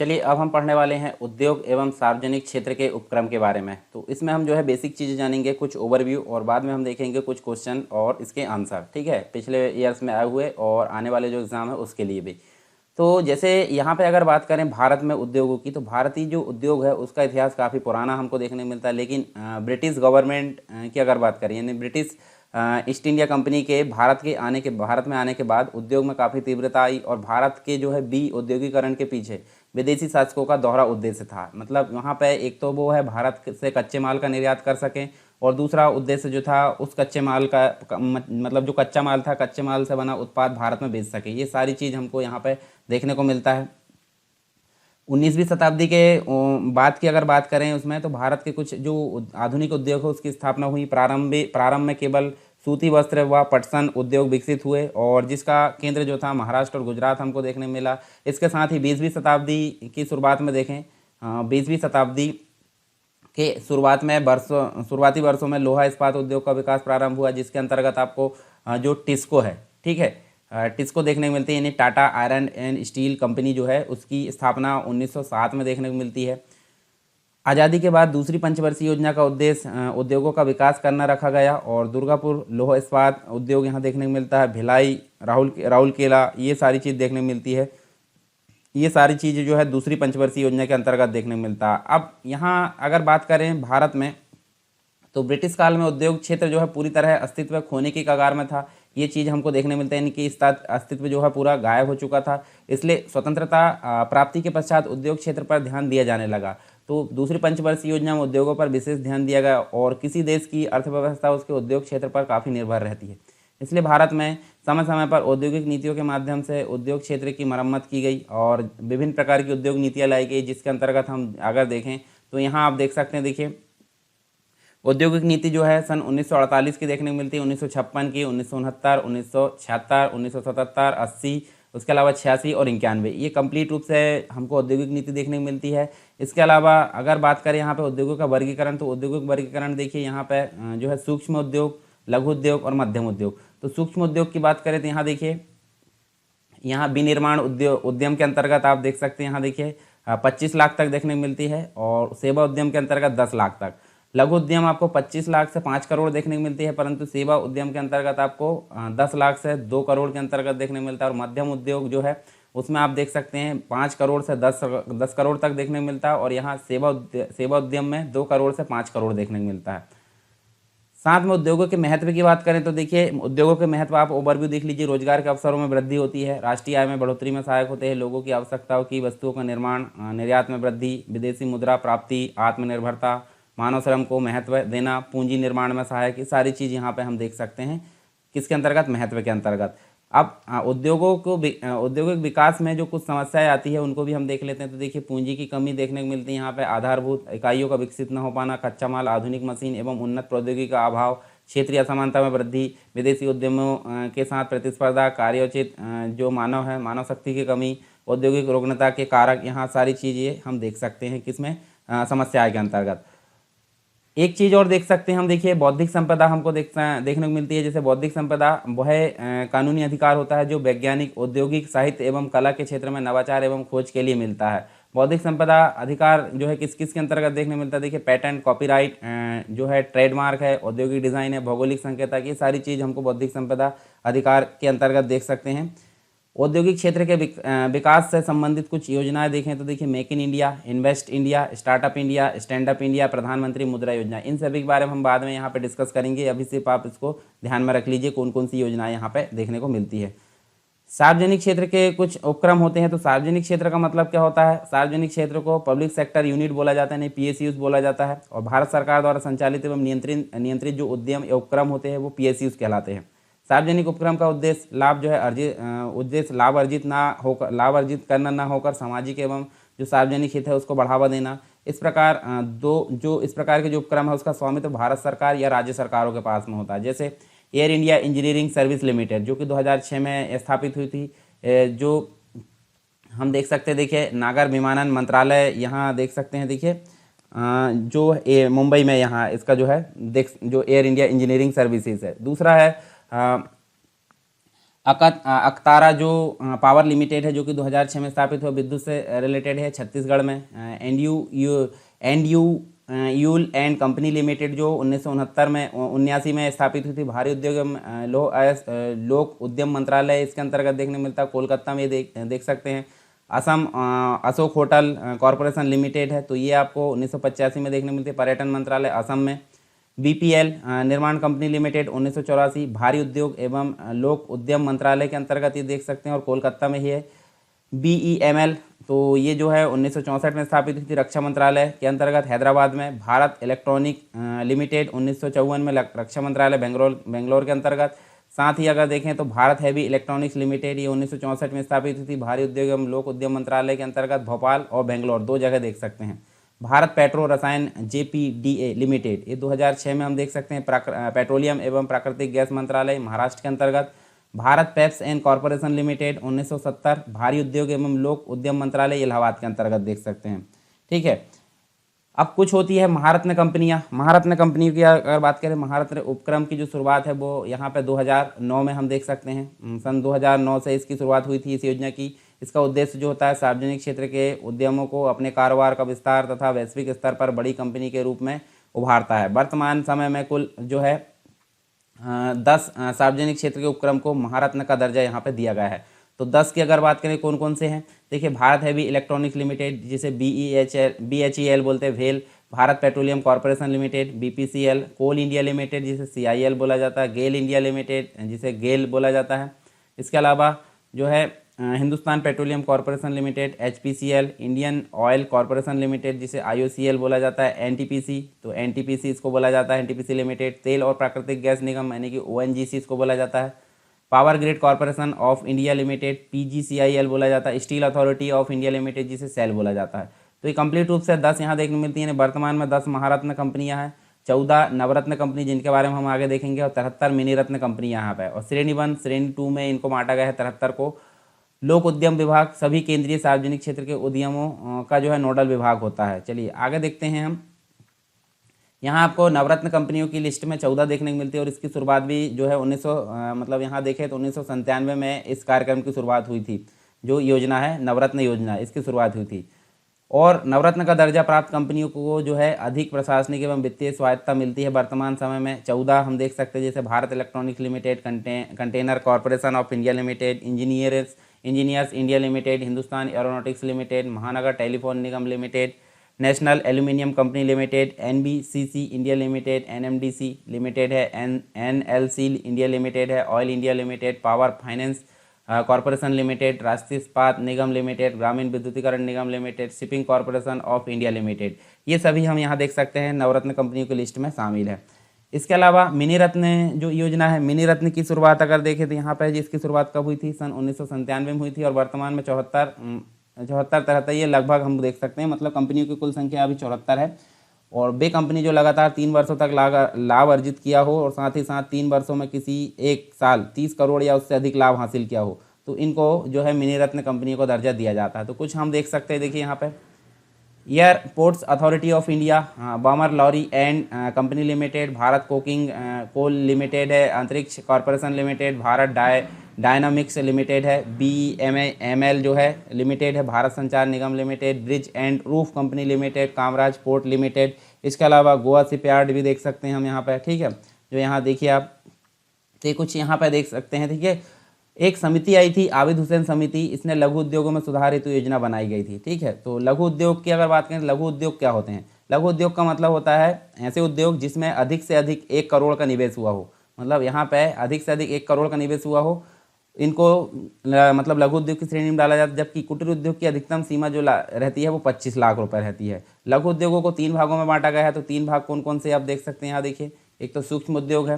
चलिए अब हम पढ़ने वाले हैं उद्योग एवं सार्वजनिक क्षेत्र के उपक्रम के बारे में। तो इसमें हम जो है बेसिक चीज़ें जानेंगे, कुछ ओवरव्यू, और बाद में हम देखेंगे कुछ क्वेश्चन और इसके आंसर। ठीक है, पिछले ईयर्स में आए हुए और आने वाले जो एग्ज़ाम है उसके लिए भी। तो जैसे यहाँ पे अगर बात करें भारत में उद्योगों की, तो भारतीय जो उद्योग है उसका इतिहास काफ़ी पुराना हमको देखने को मिलता है। लेकिन ब्रिटिश गवर्नमेंट की अगर बात करें, यानी ब्रिटिश ईस्ट इंडिया कंपनी के भारत में आने के बाद उद्योग में काफ़ी तीव्रता आई, और भारत के जो है औद्योगिकरण के पीछे विदेशी शासकों का दोहरा उद्देश्य था। मतलब वहाँ पे एक तो वो है भारत से कच्चे माल का निर्यात कर सकें, और दूसरा उद्देश्य जो था उस कच्चे माल मतलब जो कच्चा माल था, कच्चे माल से बना उत्पाद भारत में बेच सके। ये सारी चीज़ हमको यहाँ पे देखने को मिलता है। 19वीं शताब्दी के बाद की अगर बात करें उसमें, तो भारत के कुछ जो आधुनिक उद्योग है उसकी स्थापना हुई। प्रारंभ में केवल सूती वस्त्र व पटसन उद्योग विकसित हुए, और जिसका केंद्र जो था महाराष्ट्र और गुजरात हमको देखने में मिला। इसके साथ ही 20वीं शताब्दी की शुरुआत में देखें, 20वीं शताब्दी के शुरुआती वर्षों में लोहा इस्पात उद्योग का विकास प्रारंभ हुआ, जिसके अंतर्गत आपको जो टिस्को है, ठीक है, टिस्को देखने को मिलती है, यानी Tata iron and steel company जो है उसकी स्थापना 1907 में देखने को मिलती है। आज़ादी के बाद दूसरी पंचवर्षीय योजना का उद्देश्य उद्योगों का विकास करना रखा गया, और दुर्गापुर लोहा इस्पात उद्योग यहाँ देखने को मिलता है। भिलाई, राउरकेला, ये सारी चीज़ देखने को मिलती है। ये सारी चीज़ें जो है दूसरी पंचवर्षीय योजना के अंतर्गत देखने को मिलता है। अब यहाँ अगर बात करें भारत में, तो ब्रिटिश काल में उद्योग क्षेत्र जो है पूरी तरह अस्तित्व खोने की कगार में था। ये चीज़ हमको देखने मिलता है, यानी कि इसका अस्तित्व जो है पूरा गायब हो चुका था। इसलिए स्वतंत्रता प्राप्ति के पश्चात उद्योग क्षेत्र पर ध्यान दिया जाने लगा। तो दूसरी पंचवर्षीय योजना में उद्योगों पर विशेष ध्यान दिया गया, और किसी देश की अर्थव्यवस्था उसके उद्योग क्षेत्र पर काफ़ी निर्भर रहती है। इसलिए भारत में समय समय पर औद्योगिक नीतियों के माध्यम से उद्योग क्षेत्र की मरम्मत की गई, और विभिन्न प्रकार की उद्योग नीतियाँ लाई गई, जिसके अंतर्गत हम अगर देखें तो यहाँ आप देख सकते हैं। देखिए, औद्योगिक नीति जो है सन 1948 की देखने को मिलती है, 1956 की, 1969, 1976, 1977, 80, उसके अलावा 86 और 91, ये कंप्लीट रूप से हमको औद्योगिक नीति देखने को मिलती है। इसके अलावा अगर बात करें यहाँ पे उद्योगों का वर्गीकरण, तो औद्योगिक वर्गीकरण देखिए यहाँ पे जो है सूक्ष्म उद्योग, लघु उद्योग और मध्यम उद्योग। तो सूक्ष्म उद्योग की बात करें तो यहाँ देखिए, यहाँ विनिर्माण उद्यम के अंतर्गत आप देख सकते हैं, यहाँ देखिए 25 लाख तक देखने को मिलती है, और सेवा उद्यम के अंतर्गत 10 लाख तक। लघु उद्यम आपको 25 लाख से 5 करोड़ देखने को मिलती है, परंतु सेवा उद्यम के अंतर्गत आपको 10 लाख से 2 करोड़ के अंतर्गत देखने को मिलता है। और मध्यम उद्योग जो है उसमें आप देख सकते हैं 5 करोड़ से 10 करोड़ तक देखने को मिलता है, और यहाँ सेवा उद्यम में 2 करोड़ से 5 करोड़ देखने को मिलता है। साथ में उद्योगों के महत्व की बात करें तो देखिए, उद्योगों के महत्व आप ओवरव्यू देख लीजिए। रोजगार के अवसरों में वृद्धि होती है, राष्ट्रीय आय में बढ़ोतरी में सहायक होते हैं, लोगों की आवश्यकताओं की वस्तुओं का निर्माण, निर्यात में वृद्धि, विदेशी मुद्रा प्राप्ति, आत्मनिर्भरता, मानव श्रम को महत्व देना, पूंजी निर्माण में सहायक, ये सारी चीज़ यहाँ पे हम देख सकते हैं किसके अंतर्गत, महत्व के अंतर्गत। अब औद्योगिक विकास में जो कुछ समस्याएं आती है उनको भी हम देख लेते हैं। तो देखिए, पूंजी की कमी देखने को मिलती है यहाँ पे, आधारभूत इकाइयों का विकसित न हो पाना, कच्चा माल, आधुनिक मशीन एवं उन्नत प्रौद्योगिकी का अभाव, क्षेत्रीय असमानता में वृद्धि, विदेशी उद्यमों के साथ प्रतिस्पर्धा, कार्योचित जो मानव शक्ति की कमी, औद्योगिक रुग्णता के कारक, यहाँ सारी चीज़ें हम देख सकते हैं किसमें, समस्या के अंतर्गत। एक चीज़ और देख सकते हैं हम, देखिए बौद्धिक संपदा हमको देखने को मिलती है। जैसे बौद्धिक संपदा वह कानूनी अधिकार होता है जो वैज्ञानिक, औद्योगिक, साहित्य एवं कला के क्षेत्र में नवाचार एवं खोज के लिए मिलता है। बौद्धिक संपदा अधिकार जो है किस किस के अंतर्गत देखने को मिलता है, देखिए पेटेंट, कॉपीराइट जो है, ट्रेडमार्क है, औद्योगिक डिज़ाइन है, भौगोलिक संकेतक, ये सारी चीज़ हमको बौद्धिक संपदा अधिकार के अंतर्गत देख सकते हैं। औद्योगिक क्षेत्र के विकास से संबंधित कुछ योजनाएं देखें तो देखिए, make in India, invest India, startup India, stand up India, प्रधानमंत्री मुद्रा योजना, इन सभी के बारे में हम बाद में यहाँ पे डिस्कस करेंगे। अभी सिर्फ आप इसको ध्यान में रख लीजिए कौन कौन सी योजनाएं यहाँ पे देखने को मिलती है। सार्वजनिक क्षेत्र के कुछ उपक्रम होते हैं। तो सार्वजनिक क्षेत्र का मतलब क्या होता है, सार्वजनिक क्षेत्र को पब्लिक सेक्टर यूनिट बोला जाता है, नहीं PSUs बोला जाता है। और भारत सरकार द्वारा संचालित एवं नियंत्रित जो उद्यम या उपक्रम होते हैं वो PSUs कहलाते हैं। सार्वजनिक उपक्रम का उद्देश्य लाभ अर्जित करना ना होकर सामाजिक एवं जो सार्वजनिक हित है उसको बढ़ावा देना। इस प्रकार इस प्रकार के जो उपक्रम है उसका स्वामित्व भारत सरकार या राज्य सरकारों के पास में होता है। जैसे air India engineering service limited जो कि 2006 में स्थापित हुई थी, जो हम देख सकते हैं, देखिए नागर विमानन मंत्रालय यहाँ देख सकते हैं, देखिए जो मुंबई में यहाँ इसका जो है जो एयर इंडिया इंजीनियरिंग सर्विसेज है। दूसरा है अकतारा जो पावर लिमिटेड है जो कि 2006 में स्थापित हुआ, विद्युत से रिलेटेड है छत्तीसगढ़ में। And you you'll and company limited जो 1969 में 79 में स्थापित हुई थी। भारी उद्योग एवं लोक उद्यम मंत्रालय इसके अंतर्गत देखने को मिलता है, कोलकाता में देख सकते हैं। Assam Ashok hotel corporation limited है, तो ये आपको 1985 में देखने को मिलती है। पर्यटन मंत्रालय असम में। बीपीएल निर्माण कंपनी लिमिटेड 1984 भारी उद्योग एवं लोक उद्यम मंत्रालय के अंतर्गत ये देख सकते हैं और कोलकाता में ही है। बीईएमएल तो ये जो है 1964 में स्थापित हुई थी, रक्षा मंत्रालय के अंतर्गत हैदराबाद में। भारत इलेक्ट्रॉनिक लिमिटेड 1954 में रक्षा मंत्रालय बेंगलोर के अंतर्गत। साथ ही अगर देखें तो भारत हैवी इलेक्ट्रॉनिक्स लिमिटेड ये 1964 में स्थापित हुई थी, भारी उद्योग एवं लोक उद्यम मंत्रालय के अंतर्गत। भोपाल और बेंगलोर दो जगह देख सकते हैं। भारत पेट्रो रसायन जेपीडीए लिमिटेड ये 2006 में हम देख सकते हैं। पेट्रोलियम एवं प्राकृतिक गैस मंत्रालय महाराष्ट्र के अंतर्गत। Bharat Pep's and corporation limited 1970 भारी उद्योग एवं लोक उद्यम मंत्रालय इलाहाबाद के अंतर्गत देख सकते हैं। ठीक है, अब कुछ होती है महारत्न कंपनियां। महारत्न कंपनियों की अगर बात करें, महारत्न उपक्रम की जो शुरुआत है वो यहाँ पे 2009 में हम देख सकते हैं। सन 2009 से इसकी शुरुआत हुई थी इस योजना की। इसका उद्देश्य जो होता है सार्वजनिक क्षेत्र के उद्यमों को अपने कारोबार का विस्तार तथा वैश्विक स्तर पर बड़ी कंपनी के रूप में उभारता है। वर्तमान समय में कुल जो है 10 सार्वजनिक क्षेत्र के उपक्रम को महारत्न का दर्जा यहाँ पे दिया गया है। तो 10 की अगर बात करें कौन कौन से हैं, देखिए भारत हैवी इलेक्ट्रॉनिक्स लिमिटेड जिसे BHEL बोलते हैं भेल। Bharat petroleum corporation limited BPCL। कोल इंडिया लिमिटेड जिसे CIL बोला जाता है। गेल इंडिया लिमिटेड जिसे गेल बोला जाता है। इसके अलावा जो है Hindustan petroleum corporation limited HPCL। Indian oil corporation limited जिसे IOCL बोला जाता है। NTPC तो NTPC इसको बोला जाता है NTPC लिमिटेड। तेल और प्राकृतिक गैस निगम यानी कि ONGC इसको बोला जाता है। Power grid corporation of India limited PGCIL बोला जाता है। Steel authority of India limited जिसे सेल बोला जाता है। तो ये कंप्लीट रूप से 10 यहाँ देखने मिलती हैं। वर्तमान में 10 महारत्न कंपनियां हैं, 14 नवरत्न कंपनी जिनके बारे में हम आगे देखेंगे और 73 मिनी रत्न कंपनी यहाँ पे। और श्रेणी 1 श्रेणी 2 में इनको बांटा गया है 73 को। लोक उद्यम विभाग सभी केंद्रीय सार्वजनिक क्षेत्र के उद्यमों का जो है नोडल विभाग होता है। चलिए आगे देखते हैं हम। यहाँ आपको नवरत्न कंपनियों की लिस्ट में 14 देखने को मिलती है और इसकी शुरुआत भी जो है 1900 मतलब यहाँ देखें तो 1997 में इस कार्यक्रम की शुरुआत हुई थी। जो योजना है नवरत्न योजना, इसकी शुरुआत हुई थी। और नवरत्न का दर्जा प्राप्त कंपनियों को जो है अधिक प्रशासनिक एवं वित्तीय स्वायत्तता मिलती है। वर्तमान समय में 14 हम देख सकते हैं, जैसे Bharat electronics limited, container corporation of India limited, engineers India limited, Hindustan aeronautics limited, Mahanagar telephone Nigam limited, national aluminium company limited, NBCC India limited, NMDC limited है, NLC इंडिया लिमिटेड है, oil India limited, power finance corporation limited, Rashtriya Ispat Nigam limited, Gramin Vidyutikaran Nigam limited, shipping corporation of India limited. ये सभी हम यहाँ देख सकते हैं नवरत्न कंपनियों की लिस्ट में शामिल है। इसके अलावा मिनी रत्न जो योजना है, मिनी रत्न की शुरुआत अगर देखें तो यहाँ पर जिसकी शुरुआत कब हुई थी, सन 1997 में हुई थी और वर्तमान में 74 ये लगभग हम देख सकते हैं। मतलब कंपनियों की कुल संख्या अभी 74 है और वे कंपनी जो लगातार 3 वर्षों तक लाभ अर्जित किया हो और साथ ही साथ 3 वर्षों में किसी एक साल 30 करोड़ या उससे अधिक लाभ हासिल किया हो, तो इनको जो है मिनी रत्न कंपनी को दर्जा दिया जाता है। तो कुछ हम देख सकते हैं, देखिए यहाँ पे airports authority of India, Balmer Lawrie and company limited, Bharat coking coal limited है, Antrix corporation limited, Bharat dynamics limited है, BML जो है लिमिटेड है, Bharat Sanchar Nigam limited, bridge and roof company limited, Kamaraj port limited. इसके अलावा गोवा शिपयार्ड भी देख सकते हैं हम यहाँ पे। ठीक है, जो यहाँ देखिए आप, तो कुछ यहाँ पे देख सकते हैं। ठीक है, एक समिति आई थी आबिद हुसैन समिति, इसने लघु उद्योगों में सुधार हेतु योजना बनाई गई थी। ठीक है, तो लघु उद्योग की अगर बात करें, लघु उद्योग क्या होते हैं? लघु उद्योग का मतलब होता है ऐसे उद्योग जिसमें अधिक से अधिक 1 करोड़ का निवेश हुआ हो। मतलब यहाँ पे अधिक से अधिक 1 करोड़ का निवेश हुआ हो, इनको मतलब लघु उद्योग की श्रेणी में डाला जाता है। जबकि कुटीर उद्योग की अधिकतम सीमा जो रहती है वो 25 लाख रुपए रहती है। लघु उद्योगों को 3 भागों में बांटा गया है। तो 3 भाग कौन कौन से आप देख सकते हैं यहाँ देखिए। एक तो सूक्ष्म उद्योग है,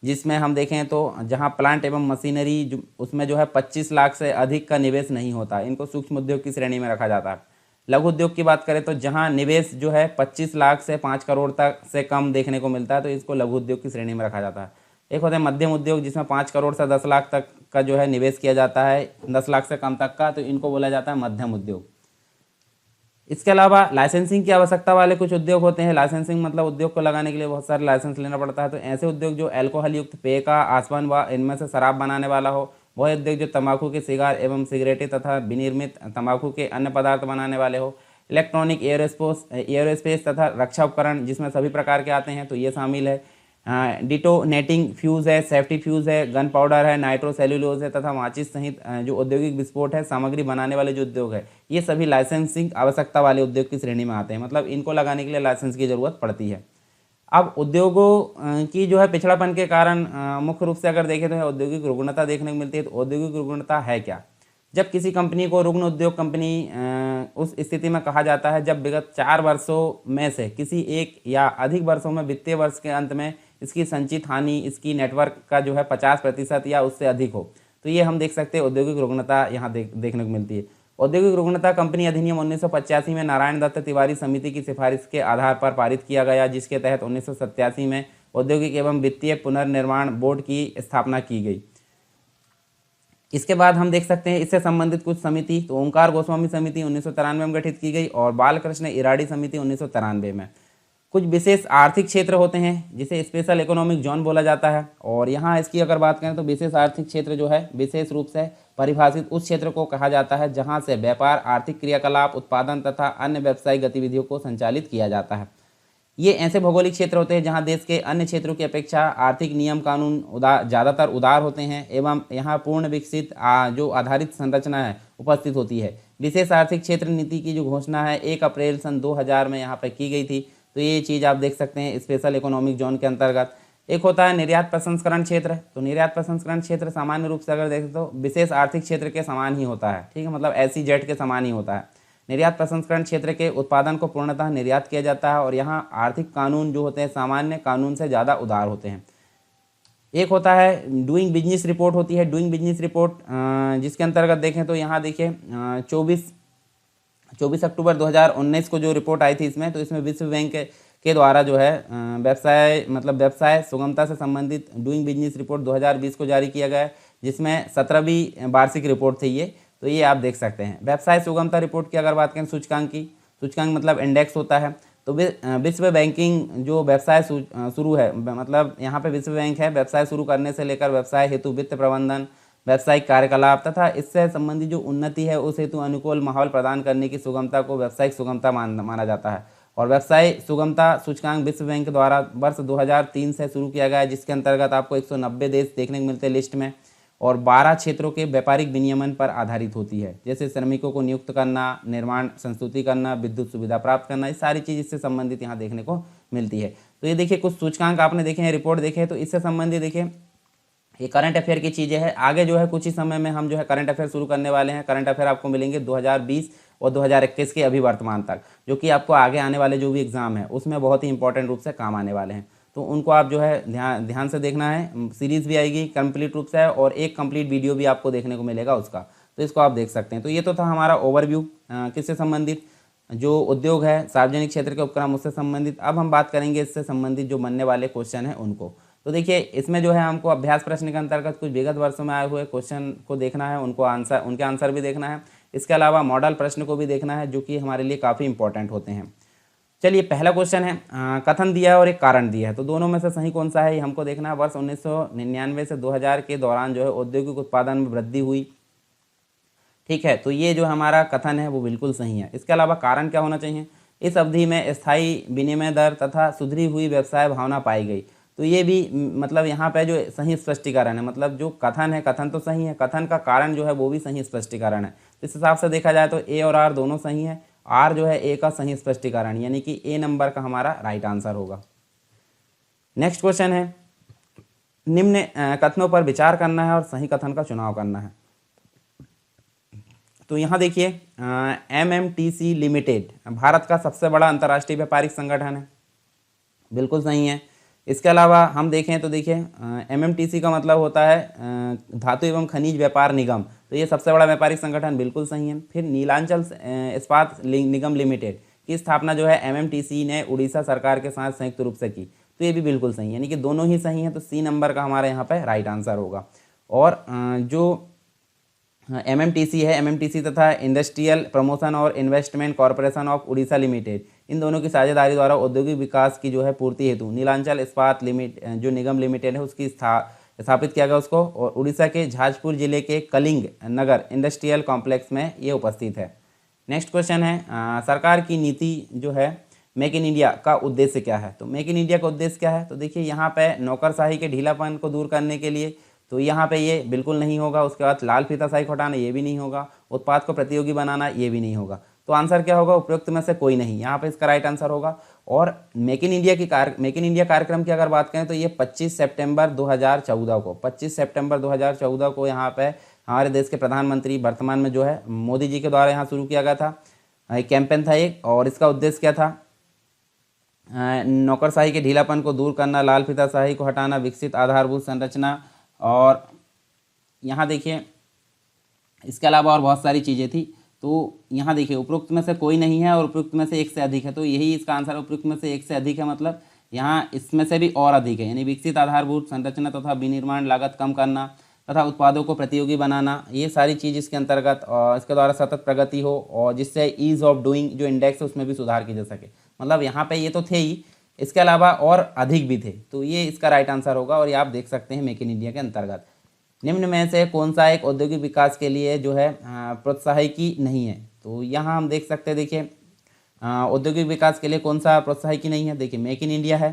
जिसमें हम देखें तो जहाँ प्लांट एवं मशीनरी उसमें जो है 25 लाख से अधिक का निवेश नहीं होता, इनको सूक्ष्म उद्योग की श्रेणी में रखा जाता है। लघु उद्योग की बात करें तो जहाँ निवेश जो है 25 लाख से 5 करोड़ तक से कम देखने को मिलता है, तो इसको लघु उद्योग की श्रेणी में रखा जाता है। एक होता है मध्यम उद्योग, जिसमें 5 करोड़ से 10 लाख तक का जो है निवेश किया जाता है, 10 लाख से कम तक का, तो इनको बोला जाता है मध्यम उद्योग। इसके अलावा लाइसेंसिंग की आवश्यकता वाले कुछ उद्योग होते हैं। लाइसेंसिंग मतलब उद्योग को लगाने के लिए बहुत सारे लाइसेंस लेना पड़ता है। तो ऐसे उद्योग जो अल्कोहल युक्त पेय का आसवन व इनमें से शराब बनाने वाला हो, वह उद्योग जो तंबाकू के सिगार एवं सिगरेटें तथा विनिर्मित तंबाकू के अन्य पदार्थ बनाने वाले हो। इलेक्ट्रॉनिक, एयरोस्पेस तथा रक्षा उपकरण जिसमें सभी प्रकार के आते हैं तो ये शामिल है। डिटोनेटिंग फ्यूज़ है, सेफ्टी फ्यूज़ है, गन पाउडर है, नाइट्रोसेल्यूलोज है तथा माचिस सहित जो औद्योगिक विस्फोट है सामग्री बनाने वाले जो उद्योग है, ये सभी लाइसेंसिंग आवश्यकता वाले उद्योग की श्रेणी में आते हैं। मतलब इनको लगाने के लिए लाइसेंस की ज़रूरत पड़ती है। अब उद्योगों की जो है पिछड़ापन के कारण मुख्य रूप से अगर देखें तो औद्योगिक रुग्णता देखने को मिलती है। तो औद्योगिक रुग्णता है क्या? जब किसी कंपनी को रुग्ण उद्योग कंपनी उस स्थिति में कहा जाता है जब विगत 4 वर्षों में से किसी एक या अधिक वर्षों में वित्तीय वर्ष के अंत में इसकी संचित हानि इसकी नेटवर्क का जो है 50% या उससे अधिक हो। तो ये हम देख सकते हैं औद्योगिक रुग्णता यहाँ देखने को मिलती है। औद्योगिक रुग्णता कंपनी अधिनियम 1985 में नारायण दत्त तिवारी समिति की सिफारिश के आधार पर पारित किया गया, जिसके तहत 1987 में औद्योगिक एवं वित्तीय पुनर्निर्माण बोर्ड की स्थापना की गई। इसके बाद हम देख सकते हैं इससे संबंधित कुछ समिति, तो ओंकार गोस्वामी समिति 1993 में गठित की गई और बालकृष्ण इराडी समिति 1993 में। कुछ विशेष आर्थिक क्षेत्र होते हैं जिसे स्पेशल इकोनॉमिक जोन बोला जाता है, और यहाँ इसकी अगर बात करें तो विशेष आर्थिक क्षेत्र जो है विशेष रूप से परिभाषित उस क्षेत्र को कहा जाता है जहाँ से व्यापार, आर्थिक क्रियाकलाप, उत्पादन तथा अन्य व्यावसायिक गतिविधियों को संचालित किया जाता है। ये ऐसे भौगोलिक क्षेत्र होते हैं जहाँ देश के अन्य क्षेत्रों की अपेक्षा आर्थिक नियम कानून ज़्यादातर उदार होते हैं एवं यहाँ पूर्ण विकसित जो आधारित संरचना है उपस्थित होती है। विशेष आर्थिक क्षेत्र नीति की जो घोषणा है 1 अप्रैल सन 2000 में यहाँ पर की गई थी। तो ये चीज़ आप देख सकते हैं स्पेशल इकोनॉमिक जोन के अंतर्गत। एक होता है निर्यात प्रसंस्करण क्षेत्र। तो निर्यात प्रसंस्करण क्षेत्र सामान्य रूप से अगर देखें तो विशेष आर्थिक क्षेत्र के समान ही होता है, ठीक है, मतलब SEZ के समान ही होता है। निर्यात प्रसंस्करण क्षेत्र के उत्पादन को पूर्णतः निर्यात किया जाता है और यहाँ आर्थिक कानून जो होते हैं सामान्य कानून से ज़्यादा उदार होते हैं। एक होता है डूइंग बिजनेस रिपोर्ट होती है। डूइंग बिजनेस रिपोर्ट जिसके अंतर्गत देखें तो यहाँ देखिए 24 अक्टूबर 2019 को जो रिपोर्ट आई थी इसमें, तो इसमें विश्व बैंक के द्वारा जो है व्यवसाय सुगमता से संबंधित डूइंग बिजनेस रिपोर्ट 2020 को जारी किया गया है, जिसमें 17वीं वार्षिक रिपोर्ट थी ये। तो ये आप देख सकते हैं। व्यवसाय सुगमता रिपोर्ट की अगर बात करें सूचकांक मतलब इंडेक्स होता है। तो विश्व बैंकिंग जो व्यवसाय शुरू है, मतलब यहाँ पे विश्व बैंक है व्यवसाय शुरू करने से लेकर व्यवसाय हेतु वित्त प्रबंधन, व्यावसायिक कार्यकलाप तथा इससे संबंधित जो उन्नति है उस हेतु अनुकूल माहौल प्रदान करने की सुगमता को व्यावसायिक सुगमता माना जाता है। और व्यवसाय सुगमता सूचकांक विश्व बैंक द्वारा वर्ष 2003 से शुरू किया गया है, जिसके अंतर्गत आपको 190 देश देखने को मिलते हैं लिस्ट में, और 12 क्षेत्रों के व्यापारिक विनियमन पर आधारित होती है, जैसे श्रमिकों को नियुक्त करना, निर्माण संस्तुति करना, विद्युत सुविधा प्राप्त करना, ये सारी चीज़ इससे संबंधित यहाँ देखने को मिलती है। तो ये देखिए कुछ सूचकांक आपने देखे हैं, रिपोर्ट देखे, तो इससे संबंधित देखिए ये करंट अफेयर की चीज़ें हैं। आगे जो है कुछ ही समय में हम जो है करंट अफेयर शुरू करने वाले हैं। करंट अफेयर आपको मिलेंगे 2020 और 2021 के अभी वर्तमान तक, जो कि आपको आगे आने वाले जो भी एग्ज़ाम है उसमें बहुत ही इंपॉर्टेंट रूप से काम आने वाले हैं। तो उनको आप जो है ध्यान से देखना है। सीरीज़ भी आएगी कंप्लीट रूप से और एक कंप्लीट वीडियो भी आपको देखने को मिलेगा उसका, तो इसको आप देख सकते हैं। तो ये तो था हमारा ओवरव्यू किससे संबंधित, जो उद्योग है सार्वजनिक क्षेत्र के उपक्रम उससे संबंधित। अब हम बात करेंगे इससे संबंधित जो बनने वाले क्वेश्चन हैं उनको। तो देखिए इसमें जो है हमको अभ्यास प्रश्न के अंतर्गत कुछ विगत वर्षों में आए हुए क्वेश्चन को देखना है, उनके आंसर भी देखना है। इसके अलावा मॉडल प्रश्न को भी देखना है, जो कि हमारे लिए काफ़ी इंपॉर्टेंट होते हैं। चलिए पहला क्वेश्चन है, कथन दिया है और एक कारण दिया है, तो दोनों में से सही कौन सा है ये हमको देखना है। वर्ष 1999 से 2000 के दौरान जो है औद्योगिक उत्पादन में वृद्धि हुई, ठीक है, तो ये जो हमारा कथन है वो बिल्कुल सही है। इसके अलावा कारण क्या होना चाहिए, इस अवधि में स्थायी विनिमय दर तथा सुधरी हुई व्यवसाय भावना पाई गई। तो ये भी मतलब यहाँ पे जो सही स्पष्टीकरण है, मतलब जो कथन है, कथन तो सही है, कथन का कारण जो है वो भी सही स्पष्टीकरण है। इस हिसाब से देखा जाए तो ए और आर दोनों सही है। आर जो है ए का सही स्पष्टीकरण, यानी कि ए नंबर का हमारा राइट आंसर होगा। नेक्स्ट क्वेश्चन है, निम्न कथनों पर विचार करना है और सही कथन का चुनाव करना है। तो यहाँ देखिए MMTC लिमिटेड भारत का सबसे बड़ा अंतर्राष्ट्रीय व्यापारिक संगठन है, बिल्कुल सही है। इसके अलावा हम देखें तो देखिए MMTC का मतलब होता है धातु एवं खनिज व्यापार निगम, तो ये सबसे बड़ा व्यापारिक संगठन, बिल्कुल सही है। फिर नीलांचल इस्पात निगम लिमिटेड की स्थापना जो है MMTC ने उड़ीसा सरकार के साथ संयुक्त रूप से की, तो ये भी बिल्कुल सही है, यानी कि दोनों ही सही हैं। तो सी नंबर का हमारे यहाँ पे राइट आंसर होगा। और जो MMTC है, MMTC तथा इंडस्ट्रियल प्रमोशन और investment corporation of Orissa limited, इन दोनों की साझेदारी द्वारा औद्योगिक विकास की जो है पूर्ति हेतु नीलांचल इस्पात जो निगम लिमिटेड है उसकी स्थापित किया गया उसको, और उड़ीसा के जाजपुर जिले के कलिंग नगर इंडस्ट्रियल कॉम्प्लेक्स में ये उपस्थित है। नेक्स्ट क्वेश्चन है सरकार की नीति जो है मेक इन इंडिया का उद्देश्य क्या है। तो मेक इन इंडिया का उद्देश्य क्या है, तो देखिए यहाँ पे नौकरशाही के ढीलापन को दूर करने के लिए, तो यहाँ पे ये बिल्कुल नहीं होगा। उसके बाद लाल फीताशाही को हटाना, ये भी नहीं होगा। उत्पाद को प्रतियोगी बनाना, ये भी नहीं होगा। तो आंसर क्या होगा, उपयुक्त में से कोई नहीं, यहाँ पे इसका राइट आंसर होगा। और मेक इन इंडिया कार्यक्रम की अगर बात करें तो ये 25 सितंबर 2014 को 25 सितंबर 2014 को यहाँ पे हमारे देश के प्रधानमंत्री वर्तमान में जो है मोदी जी के द्वारा यहाँ शुरू किया गया था। एक कैंपेन था एक, और इसका उद्देश्य क्या था, नौकरशाही के ढीलापन को दूर करना, लाल फीताशाही को हटाना, विकसित आधारभूत संरचना, और यहाँ देखिए इसके अलावा और बहुत सारी चीज़ें थी। तो यहाँ देखिए उपरोक्त में से कोई नहीं है और उपरोक्त में से एक से अधिक है, तो यही इसका आंसर है। उपरोक्त में से एक से अधिक है मतलब यहाँ इसमें से भी और अधिक है, यानी विकसित आधारभूत संरचना तथा विनिर्माण लागत कम करना तथा उत्पादों को प्रतियोगी बनाना, ये सारी चीज़ इसके अंतर्गत, और इसके द्वारा सतत प्रगति हो, और जिससे ईज़ ऑफ डूइंग जो इंडेक्स है उसमें भी सुधार की जा सके। मतलब यहाँ पे ये तो थे ही, इसके अलावा और अधिक भी थे, तो ये इसका राइट आंसर होगा। और ये आप देख सकते हैं मेक इन इंडिया के अंतर्गत निम्न में से कौन सा एक औद्योगिक विकास के लिए जो है प्रोत्साहकी नहीं है। तो यहाँ हम देख सकते हैं, देखिए औद्योगिक विकास के लिए कौन सा प्रोत्साहकी नहीं है। देखिए मेक इन इंडिया है,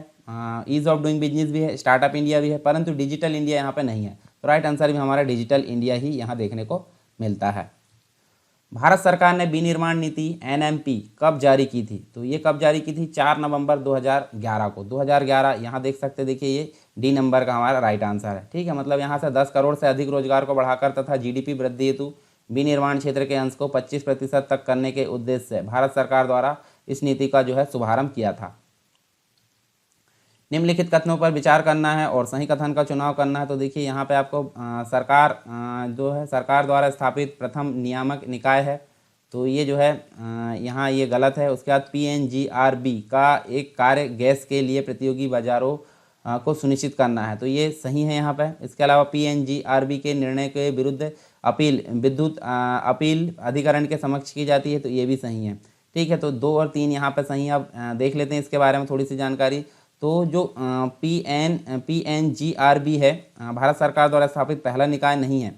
ईज ऑफ डूइंग बिजनेस भी है, स्टार्टअप इंडिया भी है, परंतु डिजिटल इंडिया यहाँ पे नहीं है। तो राइट आंसर भी हमारा डिजिटल इंडिया ही यहाँ देखने को मिलता है। भारत सरकार ने विनिर्माण नीति NMP कब जारी की थी। तो ये कब जारी की थी, 4 नवंबर 2011 को। 2011 यहाँ देख सकते हैं, देखिए ये डी नंबर का हमारा राइट आंसर है। ठीक है, मतलब यहाँ से 10 करोड़ से अधिक रोजगार को बढ़ाकर तथा GDP वृद्धि हेतु विनिर्माण क्षेत्र के अंश को 25% तक करने के उद्देश्य से भारत सरकार द्वारा इस नीति का जो है शुभारंभ किया था। निम्नलिखित कथनों पर विचार करना है और सही कथन का चुनाव करना है। तो देखिए यहाँ पे आपको सरकार जो है सरकार द्वारा स्थापित प्रथम नियामक निकाय है, तो ये जो है यहाँ ये गलत है। उसके बाद PNGRB का एक कार्य गैस के लिए प्रतियोगी बाजारों को सुनिश्चित करना है, तो ये सही है यहाँ पे। इसके अलावा PNGRB के निर्णय के विरुद्ध अपील विद्युत अपील अधिकरण के समक्ष की जाती है, तो ये भी सही है। ठीक है, तो 2 और 3 यहाँ पे सही है। अब देख लेते हैं इसके बारे में थोड़ी सी जानकारी। तो जो PNGRB है भारत सरकार द्वारा स्थापित पहला निकाय नहीं है।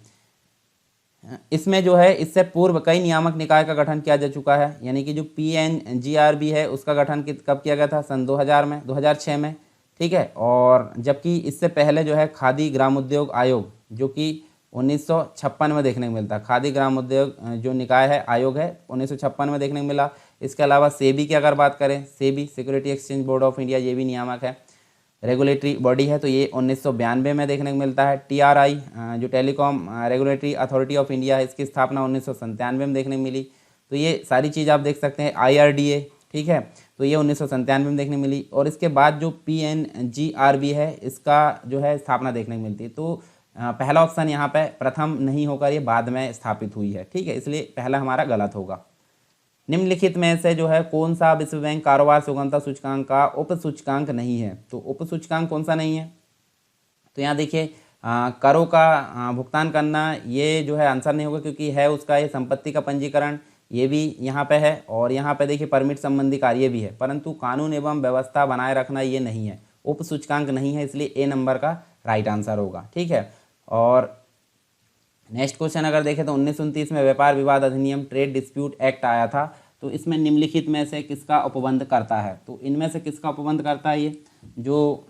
इसमें जो है इससे पूर्व कई नियामक निकाय का गठन किया जा चुका है, यानी कि जो PNGRB है उसका गठन कब किया गया था, सन 2006 में। ठीक है, और जबकि इससे पहले जो है खादी ग्रामोद्योग आयोग जो कि 1956 में देखने को मिलता। खादी ग्रामोद्योग जो निकाय है आयोग है 1956 में देखने को मिला। इसके अलावा सेबी की अगर बात करें, SEBI security exchange board of India, ये भी नियामक है, रेगुलेटरी बॉडी है, तो ये 1992 में देखने को मिलता है। TRI जो telecom regulatory authority of India है, इसकी स्थापना 1997 में देखने को मिली। तो ये सारी चीज़ आप देख सकते हैं। IRDA, ठीक है, तो ये 1997 में देखने को मिली। और इसके बाद जो PNGRB है इसका जो है स्थापना देखने को मिलती है। तो पहला ऑप्शन यहाँ पे प्रथम नहीं होकर ये बाद में स्थापित हुई है। ठीक है, इसलिए पहला हमारा गलत होगा। निम्नलिखित में से जो है कौन सा विश्व बैंक कारोबार सुगमता सूचकांक का उप सूचकांक नहीं है। तो उप सूचकांक कौन सा नहीं है, तो यहाँ देखिए करों का भुगतान करना, ये जो है आंसर नहीं होगा क्योंकि है उसका ये संपत्ति का पंजीकरण, ये भी यहाँ पे है। और यहाँ पे देखिए परमिट संबंधी कार्य भी है, परंतु कानून एवं व्यवस्था बनाए रखना ये नहीं है, उप सूचकांक नहीं है, इसलिए A नंबर का राइट आंसर होगा। ठीक है, और नेक्स्ट क्वेश्चन अगर देखें तो 1929 में व्यापार विवाद अधिनियम ट्रेड डिस्प्यूट एक्ट आया था, तो इसमें निम्नलिखित में से किसका उपबंध करता है। तो इनमें से किसका उपबंध करता है, ये जो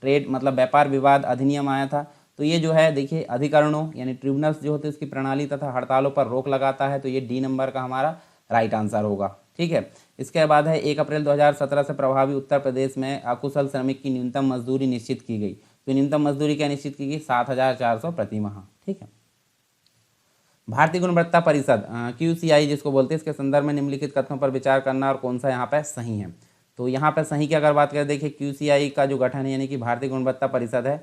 ट्रेड मतलब व्यापार विवाद अधिनियम आया था, तो ये जो है देखिए अधिकरणों यानी ट्रिब्यूनल्स जो होते हैं उसकी प्रणाली तथा हड़तालों पर रोक लगाता है, तो ये D नंबर का हमारा राइट आंसर होगा। ठीक है, इसके बाद है 1 अप्रैल 2017 से प्रभावी उत्तर प्रदेश में अकुशल श्रमिक की न्यूनतम मजदूरी निश्चित की गई। तो न्यूनतम मजदूरी क्या निश्चित की गई, 7,400 प्रति माह। ठीक है, भारतीय गुणवत्ता परिषद QCI जिसको बोलते हैं, इसके संदर्भ में निम्नलिखित कथनों पर विचार करना और कौन सा यहाँ पे सही है। तो यहाँ पे सही की अगर बात करें, देखिए QCI का जो गठन है यानी कि भारतीय गुणवत्ता परिषद है,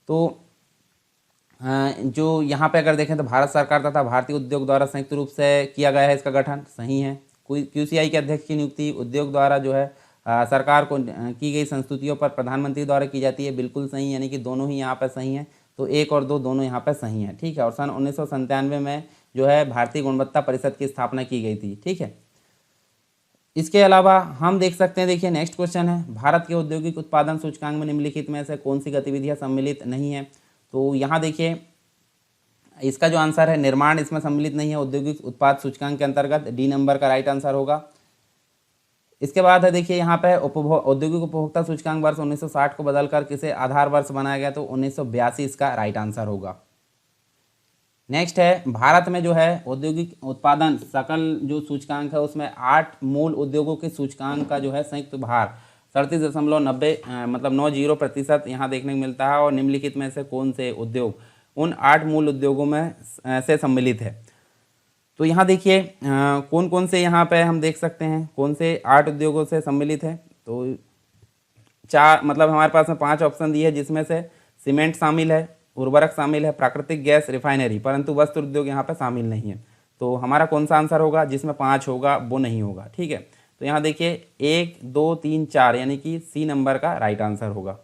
तो जो यहाँ पे अगर देखें तो भारत सरकार तथा भारतीय उद्योग द्वारा संयुक्त रूप से किया गया है, इसका गठन सही है। QCI के अध्यक्ष की नियुक्ति उद्योग द्वारा जो है सरकार को की गई संस्तुतियों पर प्रधानमंत्री द्वारा की जाती है, बिल्कुल सही, यानी कि दोनों ही यहाँ पर सही हैं। तो 1 और 2 दोनों यहाँ पर सही हैं। ठीक है, और सन 1997 में जो है भारतीय गुणवत्ता परिषद की स्थापना की गई थी। ठीक है, इसके अलावा हम देख सकते हैं, देखिए नेक्स्ट क्वेश्चन है, भारत के औद्योगिक उत्पादन सूचकांक में निम्नलिखित में से कौन सी गतिविधियां सम्मिलित नहीं है। तो यहाँ देखिए इसका जो आंसर है निर्माण इसमें सम्मिलित नहीं है औद्योगिक उत्पाद सूचकांक के अंतर्गत, डी नंबर का राइट आंसर होगा। इसके बाद है देखिए यहाँ पे औद्योगिक उपभोक्ता सूचकांक वर्ष 1960 को बदलकर किसे आधार वर्ष बनाया गया, तो 1982 इसका राइट आंसर होगा। नेक्स्ट है भारत में जो है औद्योगिक उत्पादन सकल जो सूचकांक है उसमें 8 मूल उद्योगों के सूचकांक का जो है संयुक्त भार 37.90 मतलब 90% यहाँ देखने को मिलता है। और निम्नलिखित में से कौन से उद्योग उन 8 मूल उद्योगों में से सम्मिलित है, तो यहाँ देखिए कौन कौन से यहाँ पे हम देख सकते हैं कौन से 8 उद्योगों से सम्मिलित है। तो चार मतलब हमारे पास में 5 ऑप्शन दिए हैं, जिसमें से सीमेंट शामिल है, उर्वरक शामिल है, प्राकृतिक गैस, रिफाइनरी, परंतु वस्त्र उद्योग यहाँ पे शामिल नहीं है। तो हमारा कौन सा आंसर होगा जिसमें 5 होगा वो नहीं होगा, ठीक है। तो यहाँ देखिए 1 2 3 4 यानी कि सी नंबर का राइट आंसर होगा।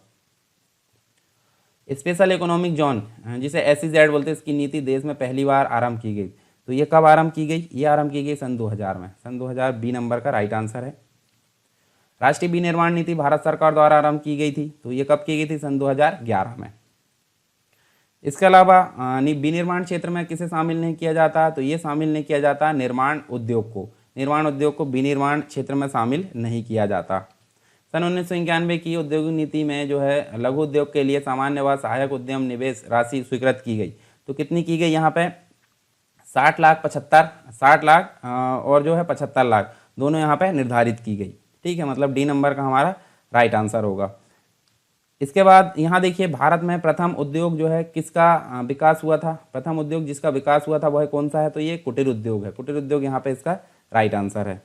स्पेशल इकोनॉमिक जोन जिसे SEZ बोलते हैं, इसकी नीति देश में पहली बार आरंभ की गई। तो ये कब आरंभ की गई, ये आरंभ की गई सन 2000 में, सन 2000 बी नंबर का राइट आंसर है। राष्ट्रीय विनिर्माण नीति भारत सरकार द्वारा आरंभ की गई थी, तो ये कब की गई थी, सन 2011 में। इसके अलावा विनिर्माण क्षेत्र में किसे शामिल नहीं किया जाता, तो ये शामिल नहीं किया जाता निर्माण उद्योग को विनिर्माण क्षेत्र में शामिल नहीं किया जाता। सन 1991 की औद्योगिक नीति में जो है लघु उद्योग के लिए सामान्य व सहायक उद्यम निवेश राशि स्वीकृत की गई। तो कितनी की गई यहाँ पे 60 लाख और जो है 75 लाख दोनों यहाँ पे निर्धारित की गई, ठीक है। मतलब डी नंबर का हमारा राइट आंसर होगा। इसके बाद यहाँ देखिए भारत में प्रथम उद्योग जो है किसका विकास हुआ था, प्रथम उद्योग जिसका विकास हुआ था वह कौन सा है, तो ये कुटीर उद्योग है। कुटीर उद्योग यहाँ पे इसका राइट आंसर है।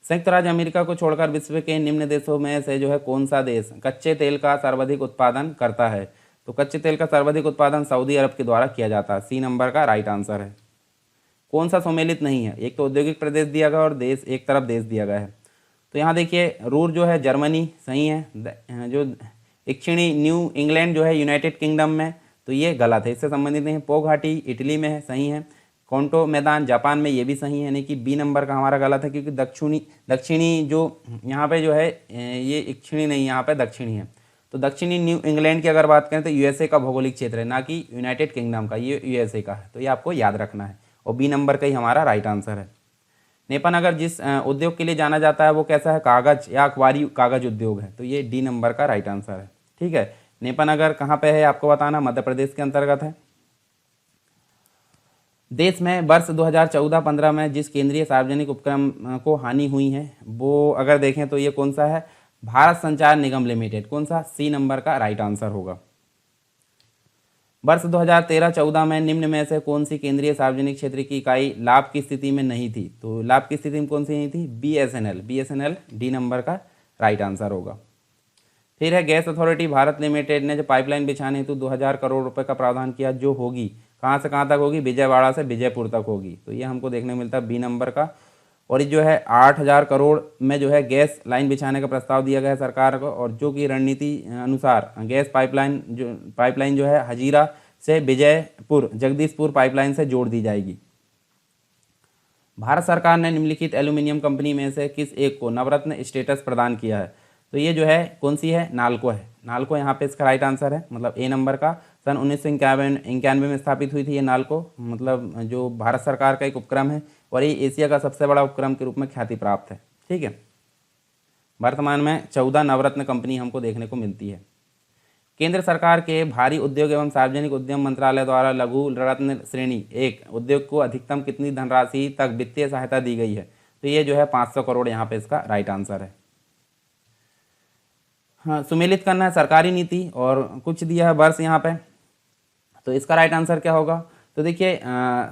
संयुक्त राज्य अमेरिका को छोड़कर विश्व के निम्न देशों में से जो है कौन सा देश कच्चे तेल का सर्वाधिक उत्पादन करता है, तो कच्चे तेल का सर्वाधिक उत्पादन सऊदी अरब के द्वारा किया जाता है, सी नंबर का राइट आंसर है। कौन सा सम्मिलित नहीं है, एक तो औद्योगिक प्रदेश दिया गया और देश एक तरफ देश दिया गया है। तो यहाँ देखिए रूर जो है जर्मनी सही है, जो दक्षिणी न्यू इंग्लैंड जो है यूनाइटेड किंगडम में, तो ये गलत है, इससे संबंधित नहीं है। पो घाटी इटली में है, सही है। कोंटो मैदान जापान में, ये भी सही है, यानी कि बी नंबर का हमारा गलत है, क्योंकि दक्षिणी जो यहाँ पे जो है ये दक्षिणी नहीं, यहाँ पे दक्षिणी है। तो दक्षिणी न्यू इंग्लैंड की अगर बात करें तो यूएसए का भौगोलिक क्षेत्र है, ना कि यूनाइटेड किंगडम का, ये यूएसए का है, तो ये आपको याद रखना है। और बी नंबर का ही हमारा राइट आंसर है। नेपानगर जिस उद्योग के लिए जाना जाता है वो कैसा है, कागज या अखबारी कागज उद्योग है, तो ये डी नंबर का राइट आंसर है, ठीक है। नेपानगर कहाँ पे है आपको बताना, मध्य प्रदेश के अंतर्गत है। देश में वर्ष 2014-15 में जिस केंद्रीय सार्वजनिक उपक्रम को हानि हुई है वो अगर देखें तो ये कौन सा है, भारत संचार निगम लिमिटेड, कौन सा, सी नंबर का राइट आंसर होगा। वर्ष 2013-14 में निम्न में से कौन सी केंद्रीय सार्वजनिक क्षेत्र की इकाई लाभ की स्थिति में नहीं थी, तो लाभ की स्थिति में कौन सी नहीं थी, BSNL डी नंबर का राइट आंसर होगा। फिर है गैस अथॉरिटी भारत लिमिटेड ने जो पाइपलाइन बिछाने हेतु 2000 करोड़ रुपए का प्रावधान किया, जो होगी कहाँ से कहाँ तक होगी, विजयवाड़ा से विजयपुर तक होगी, तो ये हमको देखने को मिलता है बी नंबर का। और ये जो है 8000 करोड़ में जो है गैस लाइन बिछाने का प्रस्ताव दिया गया है सरकार को, और जो कि रणनीति अनुसार गैस पाइपलाइन जो है हजीरा से विजयपुर जगदीशपुर पाइपलाइन से जोड़ दी जाएगी। भारत सरकार ने निम्नलिखित एल्यूमिनियम कंपनी में से किस एक को नवरत्न स्टेटस प्रदान किया है, तो ये जो है कौन सी है, नाल्को है। नाल्को यहाँ पे इसका राइट आंसर है, मतलब ए नंबर का। सन 1991 में स्थापित हुई थी ये नाल्को, मतलब जो भारत सरकार का एक उपक्रम है, और ये एशिया का सबसे बड़ा उपक्रम के रूप में ख्याति प्राप्त है, ठीक है। वर्तमान में 14 नवरत्न कंपनी हमको देखने को मिलती है। केंद्र सरकार के भारी उद्योग एवं सार्वजनिक उद्यम मंत्रालय द्वारा लघु रत्न श्रेणी 1 उद्योग को अधिकतम कितनी धनराशि तक वित्तीय सहायता दी गई है, तो ये जो है 500 करोड़ यहाँ पे इसका राइट आंसर है। हाँ, सुमेलित करना है सरकारी नीति और कुछ दिया है वर्ष यहाँ पे, तो इसका राइट आंसर क्या होगा, तो देखिए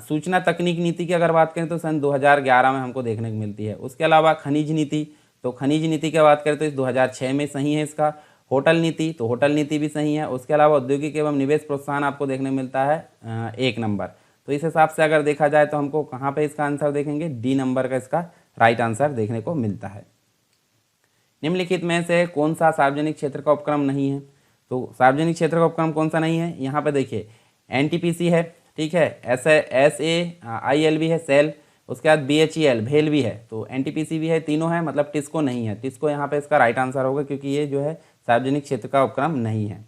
सूचना तकनीक नीति की अगर बात करें तो सन 2011 में हमको देखने को मिलती है। उसके अलावा खनिज नीति, तो खनिज नीति की बात करें तो इस 2006 में सही है इसका। होटल नीति, तो होटल नीति भी सही है। उसके अलावा औद्योगिक एवं निवेश प्रोत्साहन आपको देखने को मिलता है 1 नंबर। तो इस हिसाब से अगर देखा जाए तो हमको कहाँ पे इसका आंसर देखेंगे, डी नंबर का इसका राइट आंसर देखने को मिलता है। निम्नलिखित में से कौन सा सार्वजनिक क्षेत्र का उपक्रम नहीं है, तो सार्वजनिक क्षेत्र का उपक्रम कौन सा नहीं है, यहाँ पे देखिए NTPC है, ठीक है, SAIL भी है, सेल, उसके बाद BHEL भेल भी है, तो NTPC भी है, तीनों है, मतलब टिस्को नहीं है। टिस्को यहाँ पे इसका राइट आंसर होगा, क्योंकि ये जो है सार्वजनिक क्षेत्र का उपक्रम नहीं है।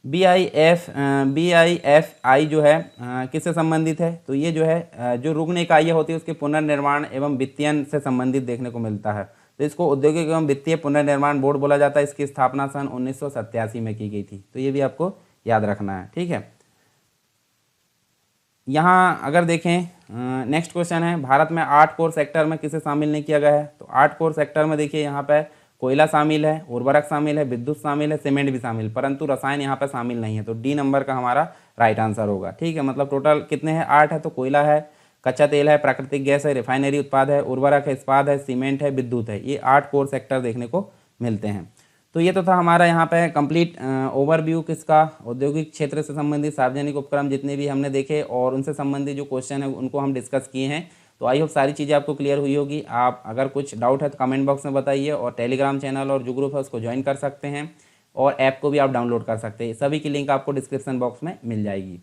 BIFI जो है किससे संबंधित है? तो ये जो है जो रुग्ण इकाइयाँ होती है उसके पुनर्निर्माण एवं वित्तीयन से संबंधित देखने को मिलता है। तो इसको औद्योगिक एवं वित्तीय पुनर्निर्माण बोर्ड बोला जाता है। इसकी स्थापना सन 1987 में की गई थी। तो ये भी आपको याद रखना है, ठीक है। यहाँ अगर देखें नेक्स्ट क्वेश्चन है, भारत में 8 कोर सेक्टर में किसे शामिल नहीं किया गया है? तो 8 कोर सेक्टर में देखिए यहाँ पे कोयला शामिल है, उर्वरक शामिल है, विद्युत शामिल है, सीमेंट भी शामिल, परंतु रसायन यहाँ पे शामिल नहीं है। तो डी नंबर का हमारा राइट आंसर होगा, ठीक है। मतलब टोटल कितने हैं? 8 है। तो कोयला है, कच्चा तेल है, प्राकृतिक गैस है, रिफाइनरी उत्पाद है, उर्वरक है, इस्पात है, सीमेंट है, विद्युत है। ये 8 कोर सेक्टर देखने को मिलते हैं। तो ये तो था हमारा यहाँ पे कंप्लीट ओवरव्यू किसका? औद्योगिक क्षेत्र से संबंधित सार्वजनिक उपक्रम जितने भी हमने देखे और उनसे संबंधित जो क्वेश्चन है उनको हम डिस्कस किए हैं। तो आई होप सारी चीज़ें आपको क्लियर हुई होगी। आप अगर कुछ डाउट है तो कमेंट बॉक्स में बताइए, और टेलीग्राम चैनल और जो ग्रुप है उसको ज्वाइन कर सकते हैं, और ऐप को भी आप डाउनलोड कर सकते हैं। सभी की लिंक आपको डिस्क्रिप्शन बॉक्स में मिल जाएगी।